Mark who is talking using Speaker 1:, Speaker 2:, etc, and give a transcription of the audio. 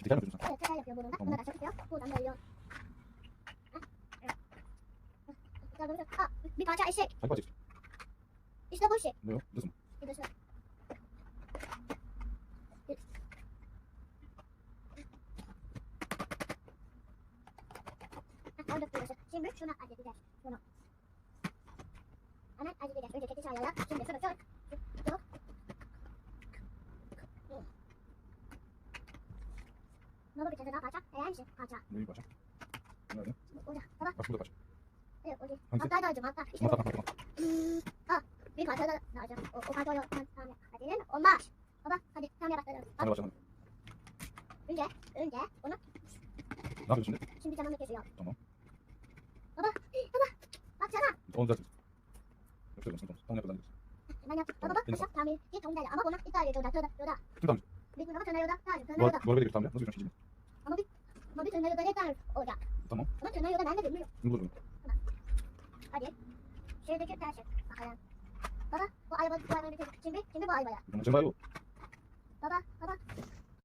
Speaker 1: Teker mi yapıyorsun sen?
Speaker 2: Evet, teker yapıyor burnunda.
Speaker 1: Tamam.
Speaker 2: Bunda da çakıyor. Buradan böyle yol. Aa, bir parça eşek.
Speaker 1: Hangi parça?
Speaker 2: İşte bu eşek.
Speaker 1: Ne o? Dısı mı?
Speaker 2: Bir de şu. Orada burası. Şimdi şunu halledeceğiz. Şunu. Hemen halledeceğiz. Önce keki çağırıyorlar. Şimdi şunu şöyle. Yok. Ne oldu bir tane daha parça? Eğer misin? Parça.
Speaker 1: Ne bir parça? Nerede?
Speaker 2: Orada. Tamam.
Speaker 1: Bak burada parça.
Speaker 2: Evet, o değil.
Speaker 1: Hangisi?
Speaker 2: Hatta da acım hatta. İşte
Speaker 1: Tamam
Speaker 2: bu.
Speaker 1: tamam tamam.
Speaker 2: Bir parça da lazım. O parçayı tamam edelim. Olmaz. Baba hadi tamam başlayalım.
Speaker 1: Hadi başlayalım.
Speaker 2: Önce onu
Speaker 1: Ne yapıyorsun şimdi?
Speaker 2: şimdi zamanla kesiyor.
Speaker 1: Tamam.
Speaker 2: Baba baksana.
Speaker 1: Onu düzeltiriz. Yapıştırırız. Tamam yapalım.
Speaker 2: Ben yaptım.
Speaker 1: Tamam,
Speaker 2: Baba
Speaker 1: benim
Speaker 2: aşağı tamir bir ton ama bunu iptal ediyor. Yoda.
Speaker 1: Kim tamir?
Speaker 2: Bir baba tane yoda. Tane
Speaker 1: Bu
Speaker 2: yoda.
Speaker 1: arada bir tamir yap. Nasıl yapıyorsun şimdi?
Speaker 2: Ama bir tane yoda ne tane olacak.
Speaker 1: Tamam.
Speaker 2: Ama tane yoda ben de bilmiyorum.
Speaker 1: Bunu bulalım.
Speaker 2: Hadi. Şuradaki ters et. Bakalım. Baba bu arabayı bitirdik. Şimdi bu arabaya.
Speaker 1: Bunun için daha iyi olur.
Speaker 2: Baba